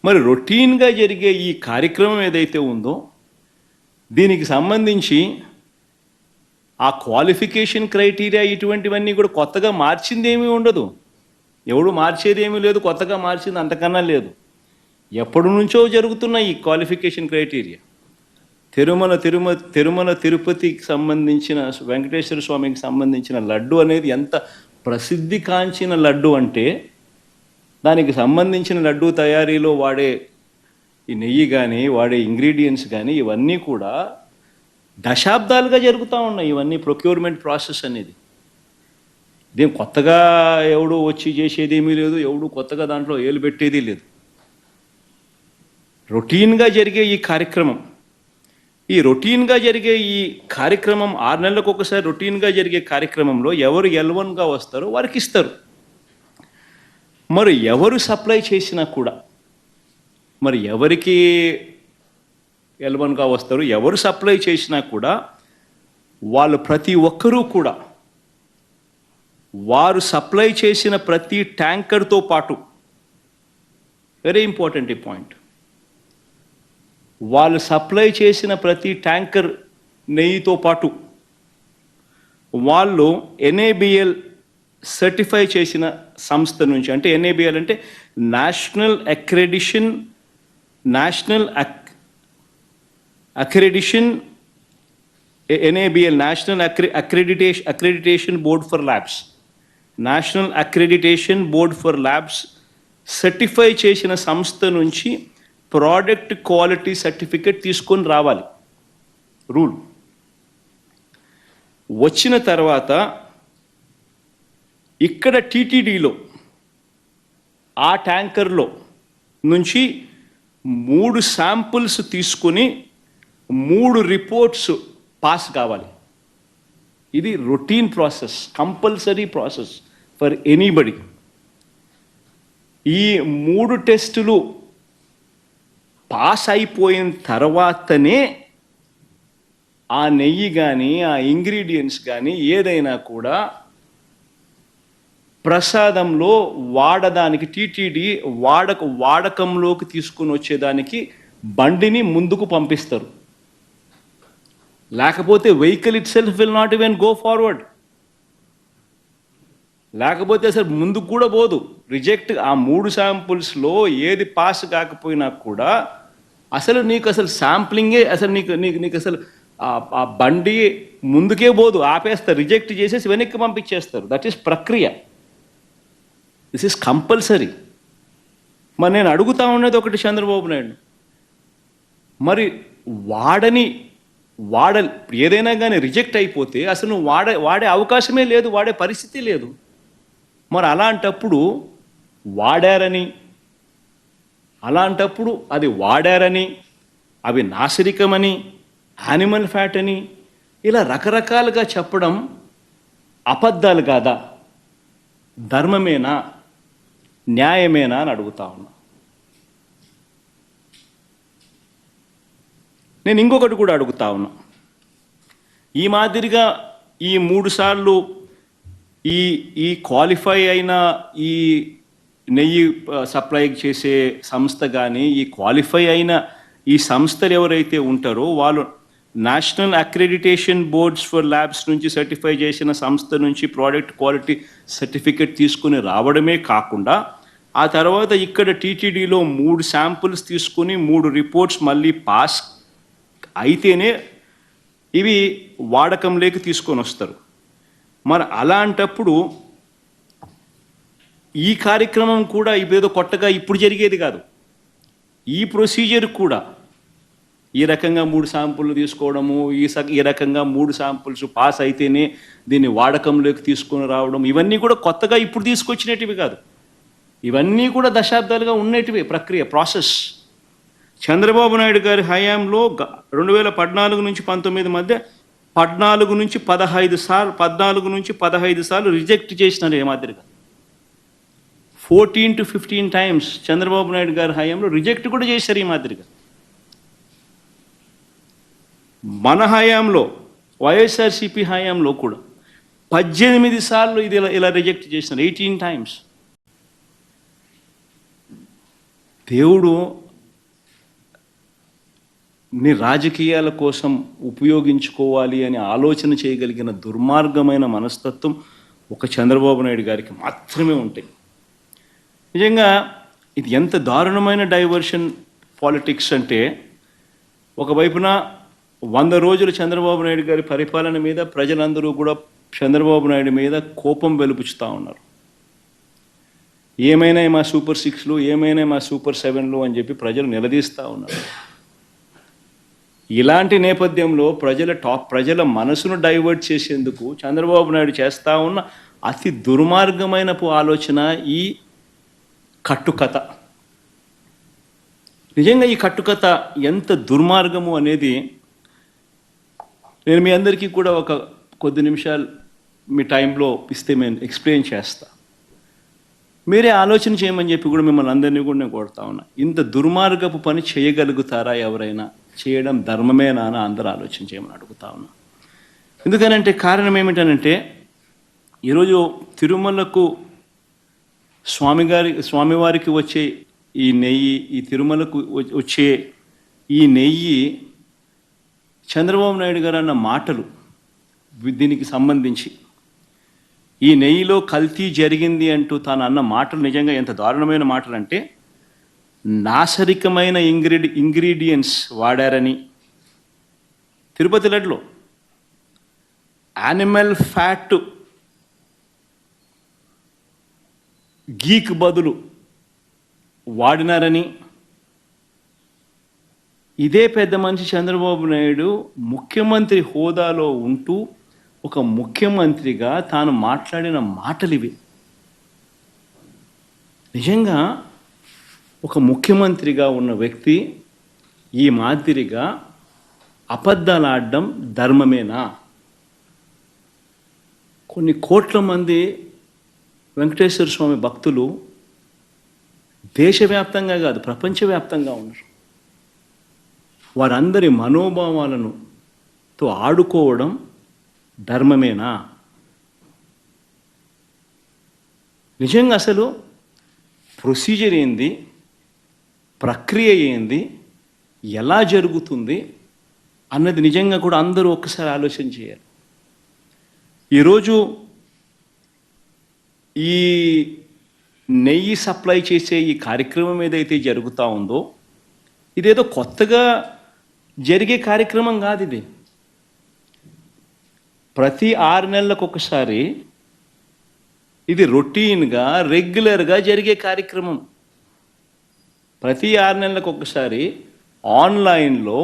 మరి రొటీన్గా జరిగే ఈ కార్యక్రమం ఏదైతే ఉందో దీనికి సంబంధించి ఆ క్వాలిఫికేషన్ క్రైటీరియా ఇటువంటివన్నీ కూడా కొత్తగా మార్చింది ఏమీ ఉండదు. ఎవడు మార్చేది ఏమీ లేదు, కొత్తగా మార్చింది అంతకన్నా లేదు. ఎప్పటి నుంచో జరుగుతున్న ఈ క్వాలిఫికేషన్ క్రైటీరియా తిరుమల తిరుపతికి సంబంధించిన వెంకటేశ్వర స్వామికి సంబంధించిన లడ్డు అనేది ఎంత ప్రసిద్ధి కాంచిన లడ్డు అంటే దానికి సంబంధించిన లడ్డు తయారీలో వాడే ఈ నెయ్యి కానీ వాడే ఇంగ్రీడియంట్స్ కానీ ఇవన్నీ కూడా దశాబ్దాలుగా జరుగుతూ ఉన్నాయి. ఇవన్నీ ప్రొక్యూర్మెంట్ ప్రాసెస్ అనేది ఇదేం కొత్తగా ఎవడు వచ్చి చేసేది ఏమీ లేదు, ఎవడు కొత్తగా దాంట్లో ఏలు పెట్టేది లేదు. రొటీన్గా జరిగే ఈ కార్యక్రమం 6 నెలలకు ఒకసారి రొటీన్గా జరిగే కార్యక్రమంలో ఎవరు L1గా వస్తారో వారికి ఇస్తారు. మరి ఎవరు సప్లై చేసినా కూడా, మరి ఎవరికి L1గా వస్తారు, ఎవరు సప్లై చేసినా కూడా వాళ్ళు ప్రతి ఒక్కరూ కూడా వారు సప్లై చేసిన ప్రతి ట్యాంకర్తో పాటు, వెరీ ఇంపార్టెంట్ ఈ పాయింట్, వాళ్ళు సప్లై చేసిన ప్రతి ట్యాంకర్ నెయ్యితో పాటు వాళ్ళు NABL సర్టిఫై చేసిన సంస్థ నుంచి, అంటే NABL అంటే national NABL national accreditation board for labs, national accreditation board for labs certify చేసిన సంస్థ నుంచి ప్రోడక్ట్ క్వాలిటీ సర్టిఫికేట్ తీసుకొని రావాలి. రూల్ వచ్చిన తర్వాత ఇక్కడ TTDలో ఆ ట్యాంకర్లో నుంచి 3 శాంపుల్స్ తీసుకొని 3 రిపోర్ట్స్ పాస్ కావాలి. ఇది routine process, compulsory process for anybody. ఈ 3 టెస్టులు పాస్ అయిపోయిన తర్వాతనే ఆ నెయ్యి కానీ ఆ ఇంగ్రీడియంట్స్ కానీ ఏదైనా కూడా ప్రసాదంలో వాడడానికి TTD వాడకంలోకి తీసుకుని వచ్చేదానికి బండిని ముందుకు పంపిస్తారు. లేకపోతే vehicle it self will not even go forward. లేకపోతే అసలు ముందుకు కూడా పోదు, రిజెక్ట్. ఆ 3 శాంపుల్స్లో ఏది పాస్ కాకపోయినా కూడా అసలు నీకు అసలు శాంప్లింగే అసలు నీకు అసలు ఆ బండి ముందుకే పోదు, ఆపేస్తారు, రిజెక్ట్ చేసేసి వెనక్కి పంపించేస్తారు. దట్ ఈస్ ప్రక్రియ. This is compulsory. మరి నేను అడుగుతా ఉన్నది ఒకటి చంద్రబాబు నాయుడు, మరి ఏదైనా కానీ రిజెక్ట్ అయిపోతే అసలు నువ్వు వాడే అవకాశమే లేదు, వాడే పరిస్థితి లేదు. మరి అలాంటప్పుడు అది వాడారని, అవి నాసిరికమని, యానిమల్ ఫ్యాట్ అని ఇలా రకరకాలుగా చెప్పడం అబద్ధాలు కాదా? ధర్మమేనా, న్యాయమేనా అని అడుగుతా ఉన్నా. నేను ఇంకొకటి కూడా అడుగుతా ఉన్నా. ఈ మాదిరిగా ఈ 3 సార్లు ఈ క్వాలిఫై అయిన ఈ నెయ్యి సప్లై చేసే సంస్థ కానీ, ఈ క్వాలిఫై అయిన ఈ సంస్థలు ఎవరైతే ఉంటారో వాళ్ళు national accreditation boards for labs నుంచి సర్టిఫై చేసిన సంస్థ నుంచి ప్రోడక్ట్ క్వాలిటీ సర్టిఫికేట్ తీసుకుని రావడమే కాకుండా ఆ తర్వాత ఇక్కడ TTDలో 3 శాంపుల్స్ తీసుకుని 3 రిపోర్ట్స్ మళ్ళీ పాస్ అయితేనే ఇవి వాడకంలోకి తీసుకొని వస్తారు. మరి అలాంటప్పుడు ఈ కార్యక్రమం కూడా ఇదేదో కొత్తగా ఇప్పుడు జరిగేది కాదు. ఈ ప్రొసీజర్ కూడా ఈ రకంగా 3 శాంపుల్ తీసుకోవడము, ఈ రకంగా 3 శాంపుల్స్ పాస్ అయితేనే దీన్ని వాడకంలోకి తీసుకొని రావడం, ఇవన్నీ కూడా కొత్తగా ఇప్పుడు తీసుకొచ్చినటివి కాదు. ఇవన్నీ కూడా దశాబ్దాలుగా ఉన్నటివి ప్రక్రియ, ప్రాసెస్. చంద్రబాబు నాయుడు గారి హయాంలో 2014 నుంచి 19 మధ్య 14 నుంచి 15 సార్లు రిజెక్ట్ చేసినారు. ఏ మాదిరిగా 14 to 15 టైమ్స్ చంద్రబాబు నాయుడు గారి హయాంలో రిజెక్ట్ కూడా చేశారు. ఈ మాదిరిగా మన హయాంలో వైఎస్ఆర్సీపీ హయాంలో కూడా 18 సార్లు ఇది ఇలా రిజెక్ట్ చేసినారు, 18 టైమ్స్. దేవుడు నీ రాజకీయాల కోసం ఉపయోగించుకోవాలి అని ఆలోచన చేయగలిగిన దుర్మార్గమైన మనస్తత్వం ఒక చంద్రబాబు నాయుడు గారికి మాత్రమే ఉంటాయి. నిజంగా ఇది ఎంత దారుణమైన డైవర్షన్ పాలిటిక్స్ అంటే, ఒకవైపున 100 రోజులు చంద్రబాబు నాయుడు గారి పరిపాలన మీద ప్రజలందరూ కూడా చంద్రబాబు నాయుడు మీద కోపం వెలుపుచుతూ ఉన్నారు. ఏమైనా మా సూపర్ 6లు, ఏమైనా మా సూపర్ 7లు అని చెప్పి ప్రజలు నిలదీస్తూ ఉన్నారు. ఇలాంటి నేపథ్యంలో ప్రజల మనసును డైవర్ట్ చేసేందుకు చంద్రబాబు నాయుడు చేస్తూ ఉన్న అతి దుర్మార్గమైన ఆలోచన ఈ కట్టుకథ. నిజంగా ఈ కట్టుకథ ఎంత దుర్మార్గము అనేది నేను మీ అందరికీ కూడా ఒక కొద్ది నిమిషాలు మీ టైంలో ఇస్తే నేను ఎక్స్ప్లెయిన్ చేస్తా. మీరే ఆలోచన చేయమని చెప్పి కూడా మిమ్మల్ని అందరినీ కూడా నేను కొడతా ఉన్నా. ఇంత దుర్మార్గపు పని చేయగలుగుతారా ఎవరైనా? చేయడం ధర్మమేనా అని అందరూ ఆలోచన చేయమని అడుగుతా ఉన్నా. ఎందుకనంటే కారణం ఏమిటనంటే, ఈరోజు తిరుమలకు స్వామివారికి వచ్చే ఈ నెయ్యి, ఈ తిరుమలకు వచ్చే ఈ నెయ్యి చంద్రబాబు నాయుడు గారు అన్న మాటలు దీనికి సంబంధించి, ఈ నెయ్యిలో కల్తీ జరిగింది అంటూ తాను అన్న మాటలు నిజంగా ఎంత దారుణమైన మాటలు అంటే, నాశరికమైన ఇంగ్రీడియంట్స్ వాడారని, తిరుపతి లడ్డులో యానిమల్ ఫ్యాట్ గీక్ బదులు వాడినారని, ఇదే పెద్ద మనిషి చంద్రబాబు నాయుడు ముఖ్యమంత్రి హోదాలో ఉంటూ ఒక ముఖ్యమంత్రిగా తాను మాట్లాడిన మాటలు ఇవి. నిజంగా ఒక ముఖ్యమంత్రిగా ఉన్న వ్యక్తి ఈ మాదిరిగా అబద్ధాలు ఆడడం ధర్మమేనా? కొన్ని కోట్ల మంది వెంకటేశ్వర స్వామి భక్తులు దేశవ్యాప్తంగా కాదు ప్రపంచవ్యాప్తంగా ఉన్నారు. వారందరి మనోభావాలతో ఆడుకోవడం ధర్మమేనా? నిజంగా అసలు ప్రొసీజర్ ఏంది, ప్రక్రియ ఏంది, ఎలా జరుగుతుంది అన్నది నిజంగా కూడా అందరూ ఒక్కసారి ఆలోచన చేయాలి. ఈరోజు ఈ నెయ్యి సప్లై చేసే ఈ కార్యక్రమం ఏదైతే జరుగుతూ ఉందో, ఇదేదో కొత్తగా జరిగే కార్యక్రమం కాదు. ఇది ప్రతి 6 నెలలకు ఒకసారి ఇది రొటీన్గా రెగ్యులర్గా జరిగే కార్యక్రమం. ప్రతి 6 నెలలకు ఒకసారి ఆన్లైన్లో